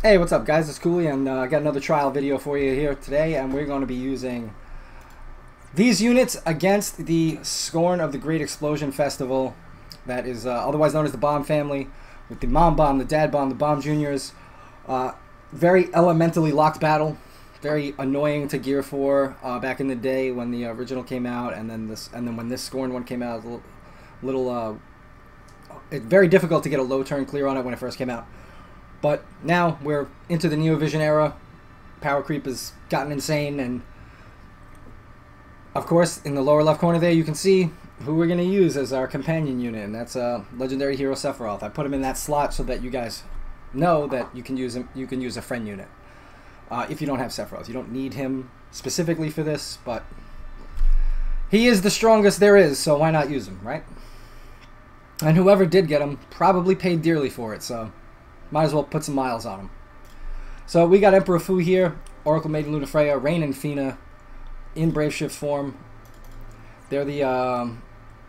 Hey, what's up guys, it's Coolie and I got another trial video for you here today, and we're going to be using these units against the Scorn of the Great Explosion Festival, that is otherwise known as the Bomb Family, with the Mom Bomb, the Dad Bomb, the Bomb Juniors. Very elementally locked battle, very annoying to gear for back in the day when the original came out, and then when this Scorn one came out, it was a little very difficult to get a low turn clear on it when it first came out. But now we're into the Neovision era. Power creep has gotten insane, and of course in the lower left corner there you can see who we're going to use as our companion unit, and that's legendary hero Sephiroth. I put him in that slot so that you guys know that you can use him. You can use a friend unit if you don't have Sephiroth. You don't need him specifically for this, but he is the strongest there is, so why not use him, right? And whoever did get him probably paid dearly for it, so might as well put some miles on him. So we got Emperor Fu here, Oracle Maiden Lunafreya, Rain and Fina in Brave Shift form. They're the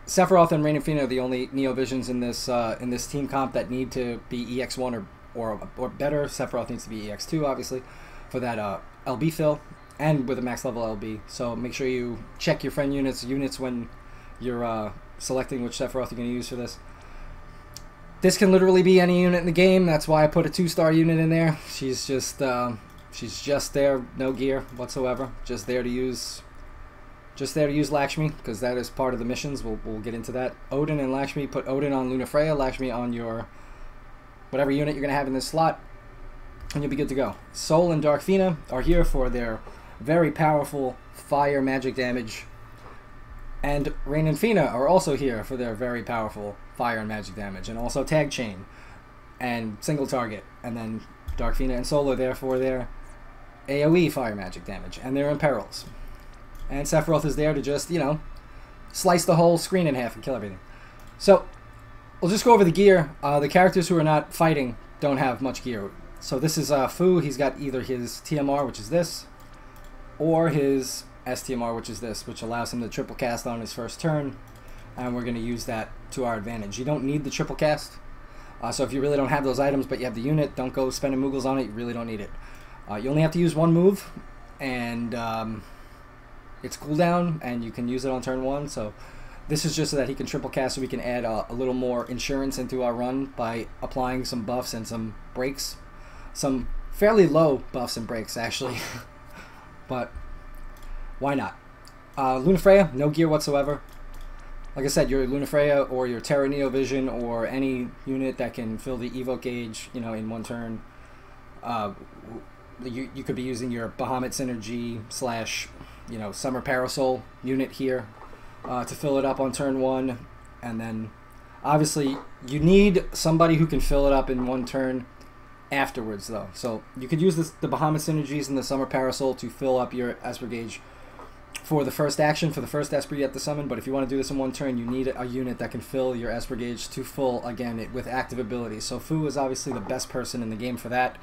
Sephiroth and Rain and Fina are the only Neovisions in this team comp that need to be EX1 or better. Sephiroth needs to be EX2 obviously for that LB fill and with a max level LB. So make sure you check your friend units when you're selecting which Sephiroth you're going to use for this. This can literally be any unit in the game. That's why I put a 2-star unit in there. She's just there, no gear whatsoever. Just there to use Lakshmi, because that is part of the missions. We'll get into that. Odin and Lakshmi. Put Odin on Lunafreya, Lakshmi on your whatever unit you're gonna have in this slot, and you'll be good to go. Soul and Dark Fina are here for their very powerful fire magic damage. And Rain and Fina are also here for their very powerful fire and magic damage, and also tag chain and single target. And then Dark Fina and Soul are there for their AoE fire magic damage and their imperils. And Sephiroth is there to just, slice the whole screen in half and kill everything. So we'll just go over the gear. The characters who are not fighting don't have much gear. So this is Fu. He's got either his TMR, which is this, or his STMR, which is this, which allows him to triple cast on his first turn, and we're going to use that to our advantage. You don't need the triple cast, so if you really don't have those items but you have the unit, don't go spending Moogles on it. You really don't need it. You only have to use one move, and it's cooldown, and you can use it on turn 1, so this is just so that he can triple cast, so we can add a little more insurance into our run by applying some buffs and some breaks. Some fairly low buffs and breaks, actually, but why not? Lunafreya, no gear whatsoever. Like I said, your Lunafreya or your Terra Neovision or any unit that can fill the evoke gauge, in one turn. You could be using your Bahamut Synergy / Summer Parasol unit here to fill it up on turn 1. And then, obviously, you need somebody who can fill it up in one turn afterwards, though. So you could use the Bahamut Synergies and the Summer Parasol to fill up your Esper gauge for the first action, for the first Esper you have to summon. But if you want to do this in one turn, you need a unit that can fill your Esper gauge to full, again, with active abilities. So Fu is obviously the best person in the game for that.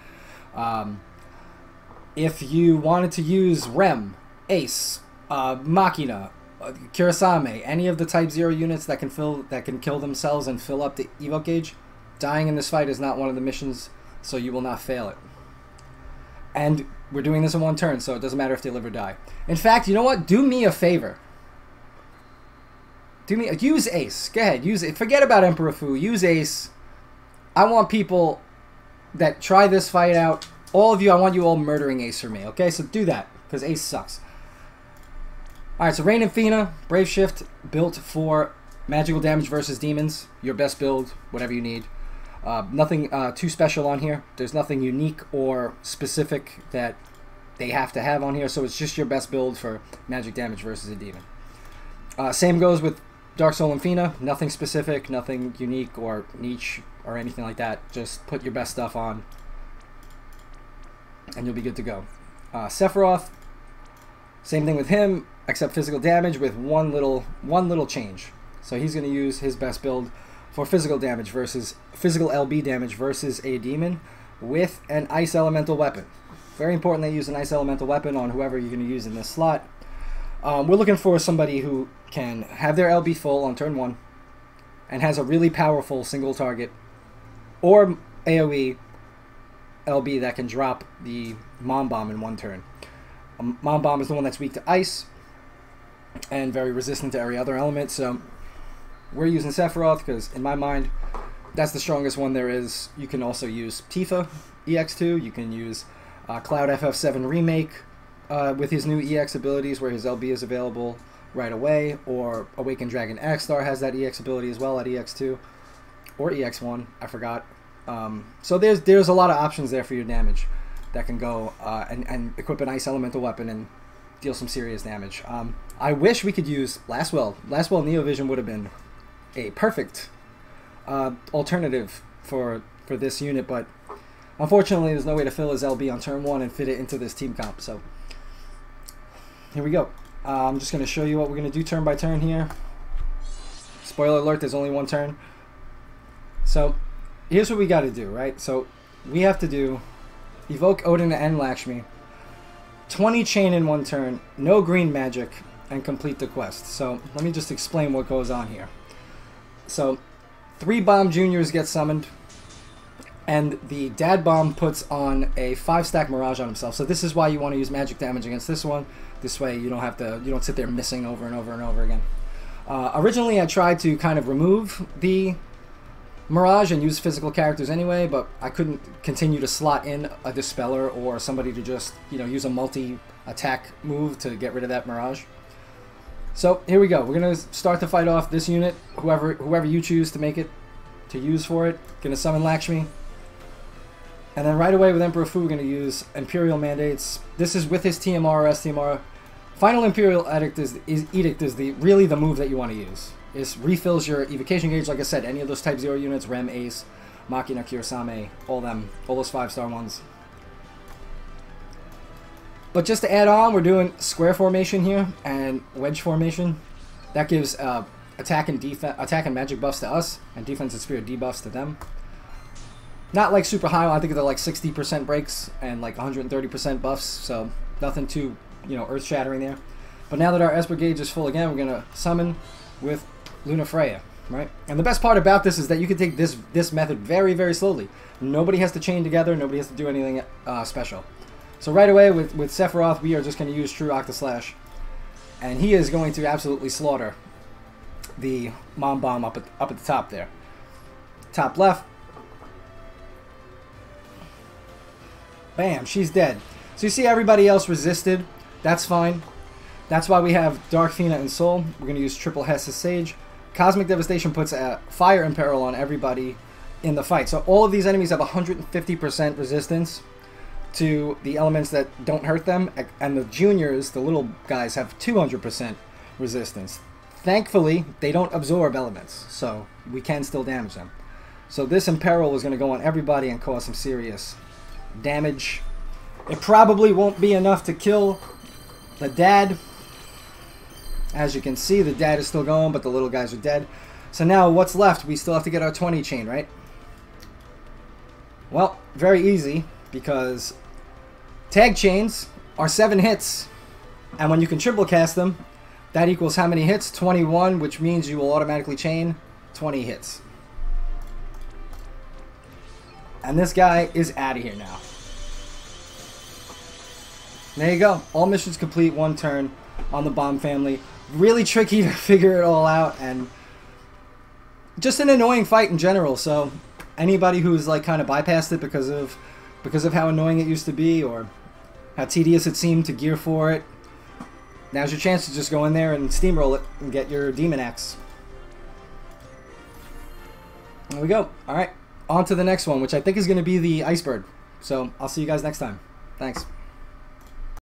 If you wanted to use Rem, Ace, Machina, Kurasame, any of the Type 0 units that can kill themselves and fill up the evoke gauge, dying in this fight is not one of the missions, so you will not fail it. And we're doing this in one turn, so it doesn't matter if they live or die. In fact, you know what? Do me a favor. Use Ace. Go ahead, use it. Forget about Emperor Fu. Use Ace. I want people that try this fight out. All of you, I want you all murdering Ace for me. Okay, so do that, because Ace sucks. Alright, so Rain and Fina, Brave Shift, built for magical damage versus demons. Your best build, whatever you need. Nothing too special on here. There's nothing unique or specific that they have to have on here, so it's just your best build for magic damage versus a demon. Same goes with Dark Soul and Fina. Nothing specific, nothing unique or niche or anything like that. Just put your best stuff on, and you'll be good to go. Sephiroth, same thing with him, except physical damage with one little change. So he's going to use his best build for physical damage versus physical LB damage versus a demon with an ice elemental weapon. Very important they use an ice elemental weapon on whoever you're going to use in this slot. We're looking for somebody who can have their LB full on turn 1 and has a really powerful single target or AoE LB that can drop the Mom Bomb in 1 turn. Mom Bomb is the one that's weak to ice and very resistant to every other element, so we're using Sephiroth because, in my mind, that's the strongest one there is. You can also use Tifa EX2. You can use Cloud FF7 Remake with his new EX abilities where his LB is available right away, or Awakened Dragon X-Star has that EX ability as well at EX2 or EX1, I forgot. So there's a lot of options there for your damage that can go and equip an ice elemental weapon and deal some serious damage. I wish we could use Lastwell. Lastwell Neovision would have been a perfect alternative for this unit, but unfortunately there's no way to fill his LB on turn 1 and fit it into this team comp. So here we go. I'm just going to show you what we're going to do turn by turn here. Spoiler alert, there's only 1 turn. So here's what we got to do, right? So we have to do Evoke Odin and Lakshmi, 20 chain in 1 turn, no green magic, and complete the quest. So let me just explain what goes on here. So 3 Bomb Juniors get summoned, and the Dad Bomb puts on a 5-stack Mirage on himself. So this is why you want to use magic damage against this one. This way you don't sit there missing over and over and over again. Originally I tried to kind of remove the Mirage and use physical characters anyway, but I couldn't continue to slot in a Dispeller or somebody to just, use a multi-attack move to get rid of that Mirage. So here we go. We're gonna start the fight off. This unit, whoever you choose to make it, to use for it, gonna summon Lakshmi. And then right away with Emperor Fu, we're gonna use Imperial Mandates. This is with his TMR or STMR. Final Imperial Edict is really the move that you want to use. It refills your evocation gauge, like I said, any of those Type 0 units, Rem, Ace, Machina, Kirasame, all those 5-star ones. But just to add on, we're doing square formation here and wedge formation. That gives attack and magic buffs to us, and defense and spirit debuffs to them. Not like super high, I think they're like 60% breaks and like 130% buffs, so nothing too, earth-shattering there. But now that our Esper gauge is full again, we're going to summon with Luna Freya, right? And the best part about this is that you can take this method very, very slowly. Nobody has to chain together, nobody has to do anything special. So right away with Sephiroth, we are just going to use True Octaslash, and he is going to absolutely slaughter the Mom Bomb up at the top there. Top left. Bam, she's dead. So you see everybody else resisted. That's fine. That's why we have Dark Fina and Soul. We're going to use triple Hess's Sage. Cosmic Devastation puts a Fire Imperil on everybody in the fight. So all of these enemies have 150% resistance to the elements that don't hurt them. And the juniors, the little guys, have 200% resistance. Thankfully, they don't absorb elements, so we can still damage them. So this Imperil is going to go on everybody and cause some serious damage. It probably won't be enough to kill the dad. As you can see, the dad is still going, but the little guys are dead. So now what's left? We still have to get our 20 chain, right? Well, very easy, because tag chains are 7 hits, and when you can triple cast them, that equals how many hits? 21, which means you will automatically chain 20 hits. And this guy is out of here now. There you go. All missions complete, 1 turn on the Bomb family. Really tricky to figure it all out, and just an annoying fight in general. So anybody who's like kind of bypassed it because of how annoying it used to be, or how tedious it seemed to gear for it, now's your chance to just go in there and steamroll it and get your Demon Axe. There we go. Alright, on to the next one, which I think is going to be the Icebird. So I'll see you guys next time. Thanks.